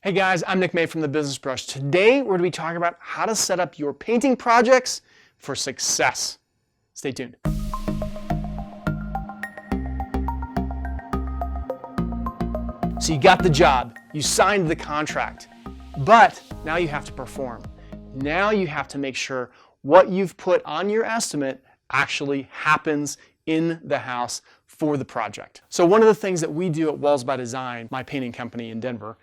Hey guys, I'm Nick May from The Business Brush. Today we're going to be talking about how to set up your painting projects for success. Stay tuned. So you got the job, you signed the contract, but now you have to perform. Now you have to make sure what you've put on your estimate actually happens in the house for the project. So one of the things that we do at Walls by Design, my painting company in Denver,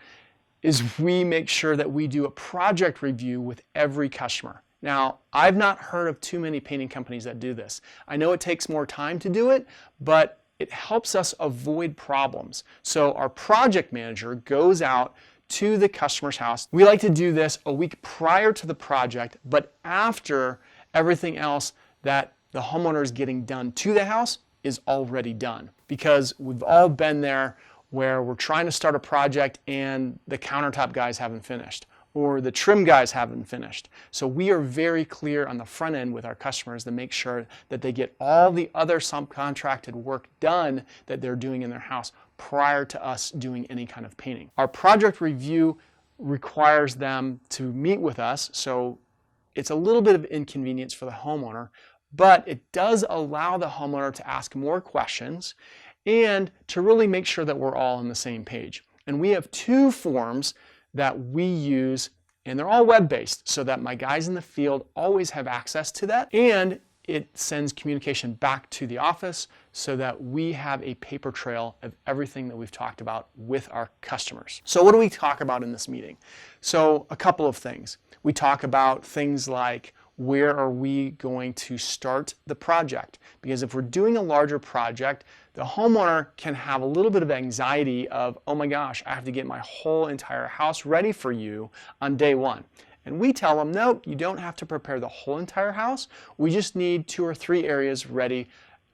is we make sure that we do a project review with every customer. Now, I've not heard of too many painting companies that do this. I know it takes more time to do it, but it helps us avoid problems. So our project manager goes out to the customer's house. We like to do this a week prior to the project, but after everything else that the homeowner is getting done to the house is already done. Because we've all been there where we're trying to start a project and the countertop guys haven't finished, or the trim guys haven't finished. So we are very clear on the front end with our customers to make sure that they get all the other subcontracted work done that they're doing in their house prior to us doing any kind of painting. Our project review requires them to meet with us, so it's a little bit of inconvenience for the homeowner, but it does allow the homeowner to ask more questions and to really make sure that we're all on the same page. And we have two forms that we use, and they're all web-based, so that my guys in the field always have access to that, and it sends communication back to the office so that we have a paper trail of everything that we've talked about with our customers. So what do we talk about in this meeting? So a couple of things. We talk about things like, where are we going to start the project? Because if we're doing a larger project, the homeowner can have a little bit of anxiety of, oh my gosh, I have to get my whole entire house ready for you on day one. And we tell them, no, you don't have to prepare the whole entire house. We just need 2 or 3 areas ready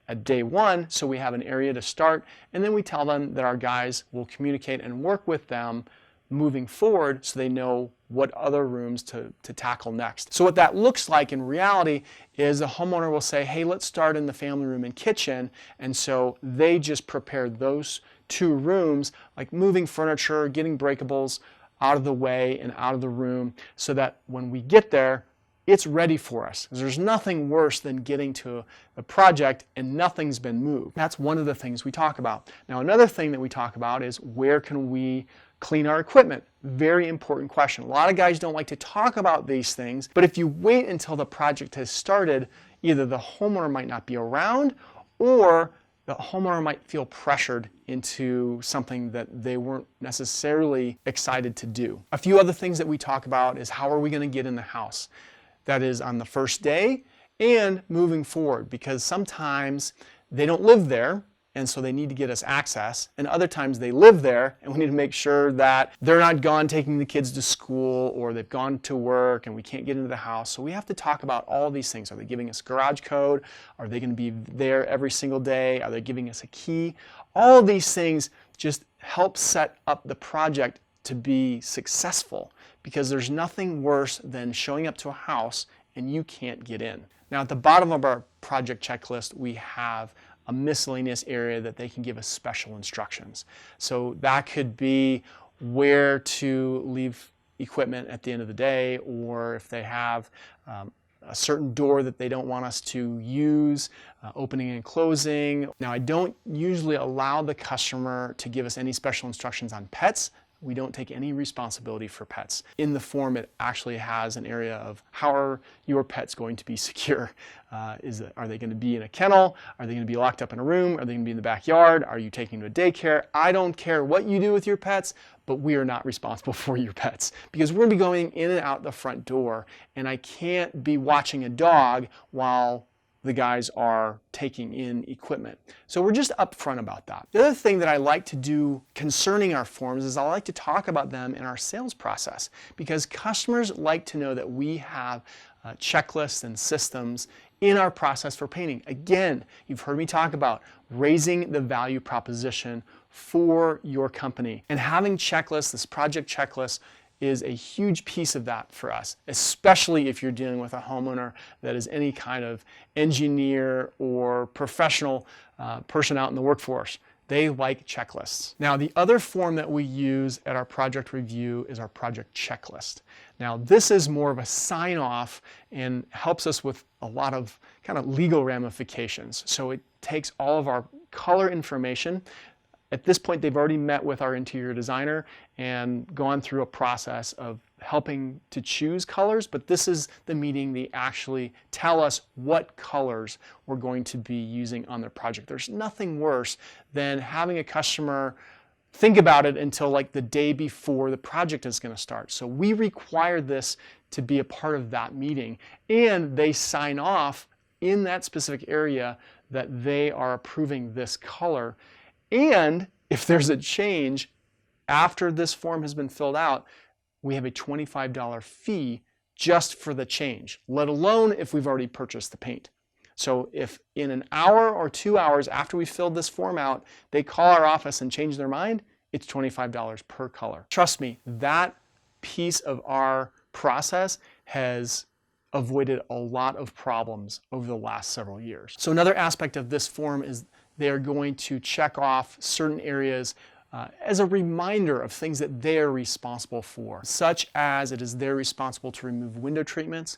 at day one, so we have an area to start. And then we tell them that our guys will communicate and work with them moving forward so they know what other rooms to tackle next. So what that looks like in reality is the homeowner will say, hey, let's start in the family room and kitchen. And so they just prepare those 2 rooms, like moving furniture, getting breakables out of the way and out of the room, so that when we get there, it's ready for us. There's nothing worse than getting to a project and nothing's been moved. That's one of the things we talk about. Now, another thing that we talk about is, where can we clean our equipment? Very important question. A lot of guys don't like to talk about these things, but if you wait until the project has started, either the homeowner might not be around, or the homeowner might feel pressured into something that they weren't necessarily excited to do. A few other things that we talk about is, how are we going to get in the house? That is on the first day and moving forward, because sometimes they don't live there, and so they need to get us access, and other times they live there and we need to make sure that they're not gone taking the kids to school, or they've gone to work and we can't get into the house. So we have to talk about all these things. Are they giving us garage code? Are they going to be there every single day? Are they giving us a key? All of these things just help set up the project to be successful, because there's nothing worse than showing up to a house and you can't get in. Now, at the bottom of our project checklist, we have a miscellaneous area that they can give us special instructions. So that could be where to leave equipment at the end of the day, or if they have a certain door that they don't want us to use, opening and closing. Now, I don't usually allow the customer to give us any special instructions on pets. We don't take any responsibility for pets. In the form, it actually has an area of, how are your pets going to be secure? Are they going to be in a kennel? Are they going to be locked up in a room? Are they going to be in the backyard? Are you taking them to daycare? I don't care what you do with your pets, but we are not responsible for your pets, because we're going to be going in and out the front door, and I can't be watching a dog while the guys are taking in equipment. So we're just upfront about that. The other thing that I like to do concerning our forms is I like to talk about them in our sales process, because customers like to know that we have checklists and systems in our process for painting. Again, you've heard me talk about raising the value proposition for your company, and having checklists, this project checklist, is a huge piece of that for us, especially if you're dealing with a homeowner that is any kind of engineer or professional person out in the workforce. They like checklists. Now, the other form that we use at our project review is our project checklist. Now, this is more of a sign-off and helps us with a lot of kind of legal ramifications. So it takes all of our color information. At this point, they've already met with our interior designer and gone through a process of helping to choose colors, but this is the meeting they actually tell us what colors we're going to be using on their project. There's nothing worse than having a customer think about it until like the day before the project is going to start. So we require this to be a part of that meeting, and they sign off in that specific area that they are approving this color. And if there's a change after this form has been filled out, we have a $25 fee just for the change, let alone if we've already purchased the paint. So if in an hour or 2 hours after we filled this form out, they call our office and change their mind, it's $25 per color. Trust me, that piece of our process has avoided a lot of problems over the last several years. So another aspect of this form is they are going to check off certain areas as a reminder of things that they're responsible for, such as it is they're responsible to remove window treatments.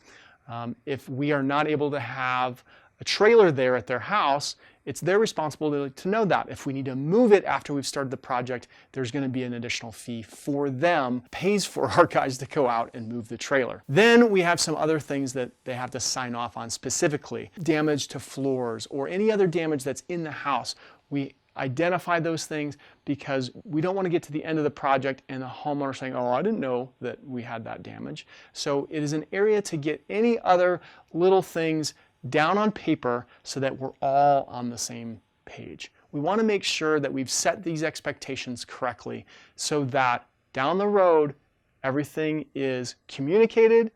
If we are not able to have a trailer there at their house, it's their responsibility to know that. If we need to move it after we've started the project, there's going to be an additional fee for them, pays for our guys to go out and move the trailer. Then we have some other things that they have to sign off on specifically. Damage to floors or any other damage that's in the house. We identify those things because we don't want to get to the end of the project and the homeowner saying, oh, I didn't know that we had that damage. So it is an area to get any other little things down on paper so that we're all on the same page. We want to make sure that we've set these expectations correctly so that down the road, everything is communicated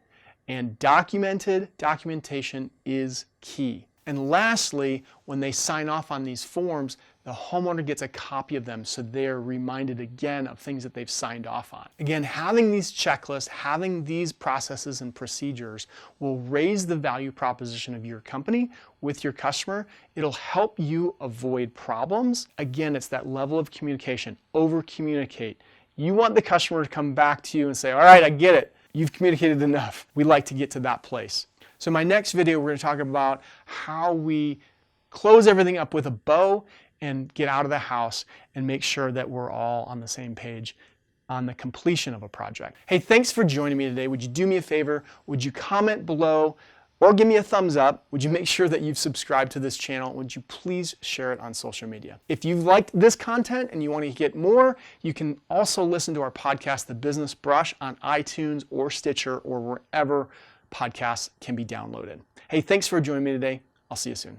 and documented. Documentation is key. And lastly, when they sign off on these forms, the homeowner gets a copy of them so they're reminded again of things that they've signed off on. Again, having these checklists, having these processes and procedures will raise the value proposition of your company with your customer. It'll help you avoid problems. Again, it's that level of communication. Over-communicate. You want the customer to come back to you and say, all right, I get it. You've communicated enough. We like to get to that place. So in my next video, we're going to talk about how we close everything up with a bow and get out of the house and make sure that we're all on the same page on the completion of a project. Hey, thanks for joining me today. Would you do me a favor? Would you comment below or give me a thumbs up? Would you make sure that you've subscribed to this channel? Would you please share it on social media? If you've liked this content and you want to get more, you can also listen to our podcast, The Business Brush, on iTunes or Stitcher or wherever podcasts can be downloaded. Hey, thanks for joining me today. I'll see you soon.